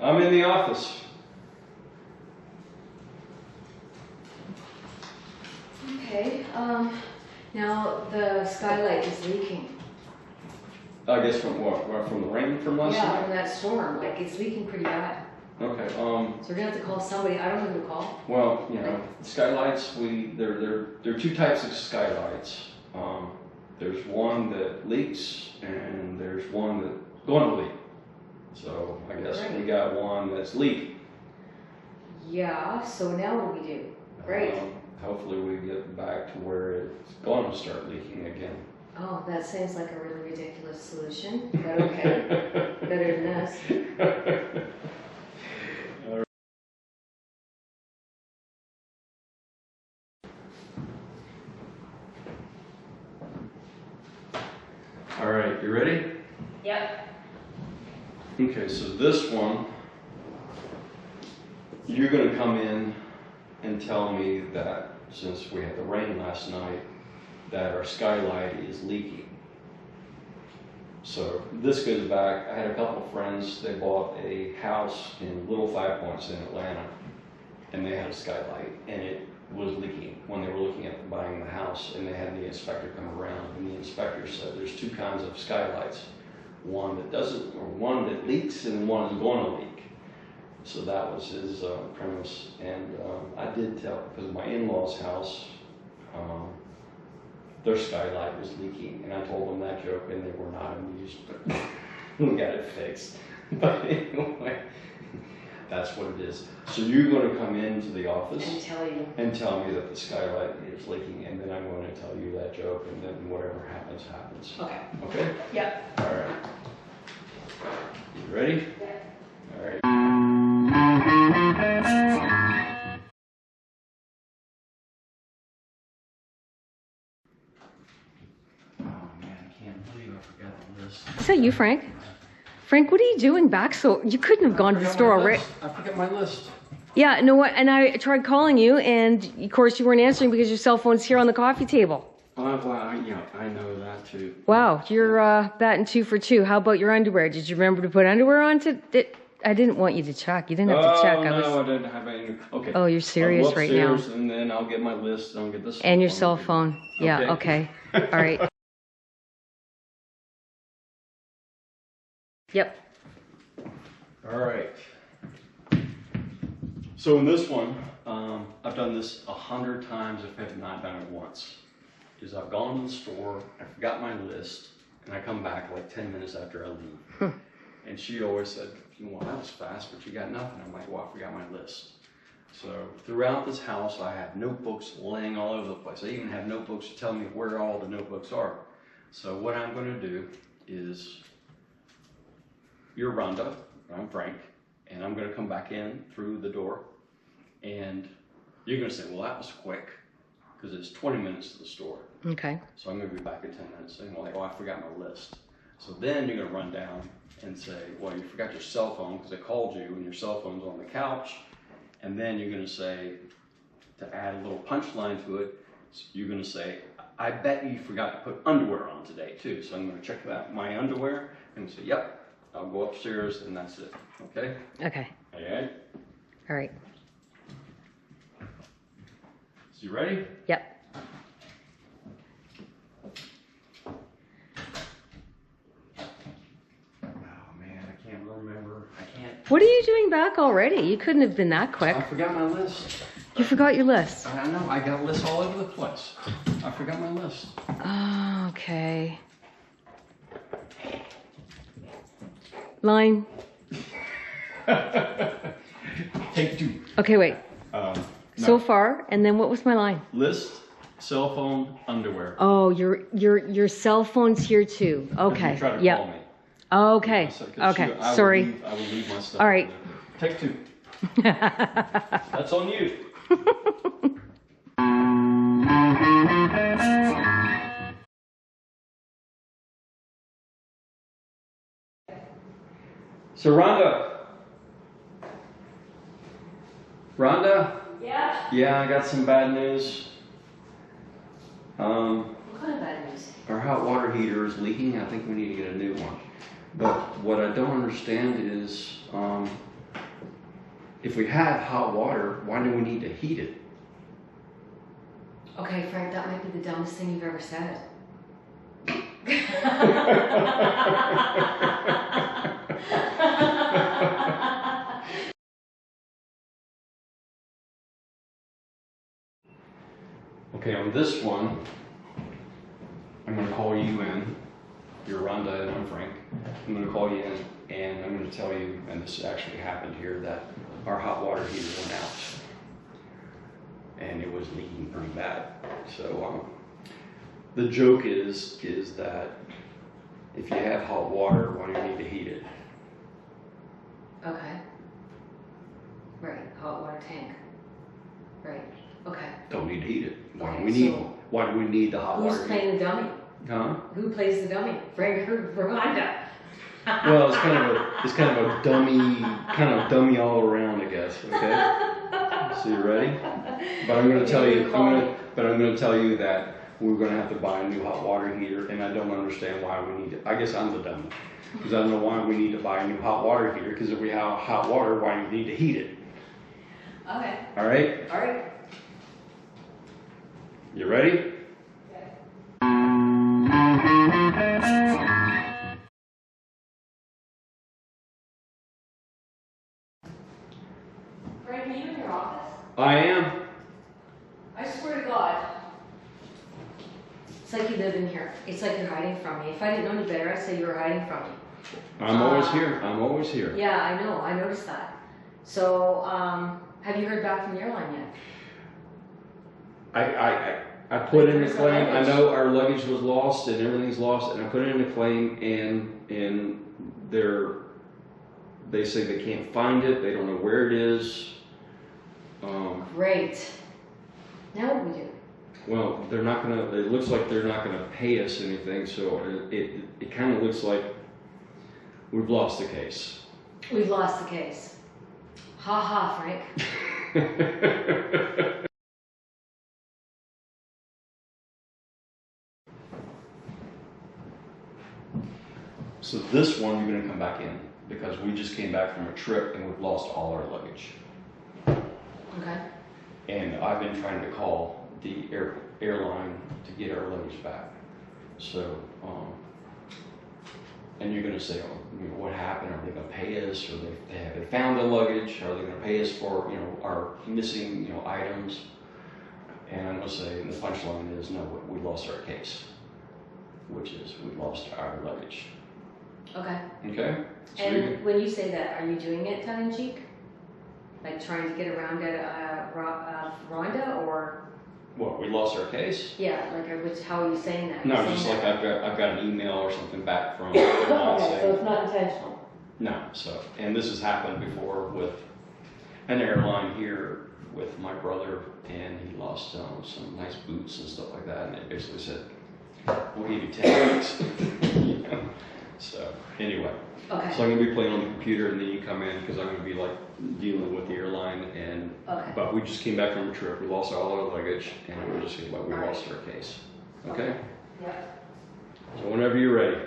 I'm in the office. Okay, now the skylight is leaking. I guess from what? From the rain from last night? Yeah, from that storm. Like, it's leaking pretty bad. Okay, So we're gonna have to call somebody. I don't know who to call. well, you know, skylights, there are two types of skylights. There's one that leaks and there's one that's going to leak. So I guess we got one that's leaking. Yeah, so now what do we do? Great. Hopefully we get back to where it's going to start leaking again. Oh, that sounds like a really ridiculous solution, but okay. Better than this. All right, you ready? Yep. Okay, so this one, you're going to come in and tell me that since we had the rain last night, that our skylight is leaking. So this goes back, I had a couple of friends, they bought a house in Little Five Points in Atlanta, and they had a skylight, and it was leaking when they were looking at buying the house, and they had the inspector come around, and the inspector said there's two kinds of skylights, one that doesn't, or one that leaks, and one is going to leak. So that was his premise, and I did tell, because my in-laws' house, their skylight was leaking, and I told them that joke, and they were not amused, but we got it fixed. But anyway, that's what it is. So you're going to come into the office and tell me that the skylight is leaking, and then I'm going to tell you that joke, and then whatever happens, happens. Okay. Okay? Yep. All right. You ready? Yeah. All right. Is that you, Frank? Frank, what are you doing back? So you couldn't have gone to the store already. I forgot my list. Yeah, no, what? And I tried calling you, and of course you weren't answering because your cell phone's here on the coffee table. Well, yeah, I know that too. Wow, you're batting 2 for 2. How about your underwear? Did you remember to put underwear on? I didn't want you to check. You didn't have to check. No, I didn't have any. Okay. Oh, you're serious right now. And then I'll get my list. And I'll get this. And your cell phone. Yeah. Okay. All right. Yep. All right. So in this one, I've done this 100 times if I have not done it once. Is I've gone to the store, I forgot my list, and I come back like 10 minutes after I leave. And she always said, well, that was fast, but you got nothing. I'm like, well, I forgot my list. So throughout this house, I have notebooks laying all over the place. I even have notebooks to tell me where all the notebooks are. So what I'm going to do is, you're Rhonda, I'm Frank, and I'm going to come back in through the door, and you're going to say, well, that was quick, because it's 20 minutes to the store. Okay. So I'm going to be back in 10 minutes, saying, well, like, oh, I forgot my list. So then you're going to run down and say, well, you forgot your cell phone because I called you, and your cell phone's on the couch. And then you're going to say, to add a little punchline to it, you're going to say, I bet you forgot to put underwear on today, too. So I'm going to check that, my underwear, and say, yep. I'll go upstairs and that's it. Okay? Okay. All right? All right. So you ready? Yep. Oh man, I can't remember. I can't. What are you doing back already? You couldn't have been that quick. I forgot my list. You forgot your list. I know. I got lists all over the place. I forgot my list. Oh, okay. Line. Take 2. Okay, wait. No. So far, and then what was my line? List, cell phone, underwear. Oh, your cell phone's here too. Okay. You try to call me. Okay. Okay. Sorry. I will leave my stuff. All right. Take 2. That's on you. So Rhonda? Yeah? Yeah, I got some bad news. What kind of bad news? Our hot water heater is leaking. I think we need to get a new one. But what I don't understand is, if we have hot water, why do we need to heat it? Okay, Frank, that might be the dumbest thing you've ever said. Okay, on this one, I'm going to call you in. You're Rhonda and I'm Frank. I'm going to call you in and I'm going to tell you, and this actually happened here, that our hot water heater went out. And it was leaking pretty bad. So the joke is that if you have hot water, why do you need to heat it? Okay. Right, hot water tank. Right, okay. Don't need to heat it. Why Okay, do we need? so Why do we need the hot water? Who's playing the dummy? Huh? Who plays the dummy? Frank or Rhonda? Well, it's kind of a dummy all around, I guess. Okay. So you ready? But I'm going to tell you. I'm going to tell you that we're going to have to buy a new hot water heater, and I don't understand why we need it. I guess I'm the dummy because I don't know why we need to buy a new hot water heater. Because if we have hot water, why do we need to heat it? Okay. All right. All right. You ready? Frank, are you in your office? I am. I swear to God. It's like you live in here. It's like you're hiding from me. If I didn't know any better, I'd say you were hiding from me. I'm always here. I'm always here. Yeah, I know. I noticed that. So, have you heard back from the airline yet? I put in a Where's the claim. I luggage? know our luggage was lost and everything's lost, and I put in a claim, and they say they can't find it. They don't know where it is. Great. Now what do we do? Well, they're not gonna. It looks like they're not gonna pay us anything. So it kind of looks like we've lost the case. We've lost the case. Ha ha, Frank. So this one you're gonna come back in because we just came back from a trip and we've lost all our luggage. Okay. And I've been trying to call the airline to get our luggage back. So, and you're gonna say, oh, you know, what happened? Are they gonna pay us? Or have they found the luggage? Are they gonna pay us for, you know, our missing, you know, items? And I'm gonna say, and the punchline is, no, we lost our case, which is we lost our luggage. Okay. Okay? So And when you say that, are you doing it tongue in cheek? Like trying to get around at Rhonda, or? what, we lost our case? Yeah, like how are you saying that? No, You're just saying like that. I've got an email or something back from Okay, airline so saying, it's not intentional. no. So, and this has happened before with an airline here with my brother, and he lost some nice boots and stuff like that, and they basically said, we'll give you 10 weeks. You know? So, anyway. Okay. So I'm going to be playing on the computer, and then you come in because I'm going to be like dealing with the airline, and Okay. but we just came back from a trip. We lost all our luggage, and we're just like we lost our case. Okay. Yep. So whenever you're ready.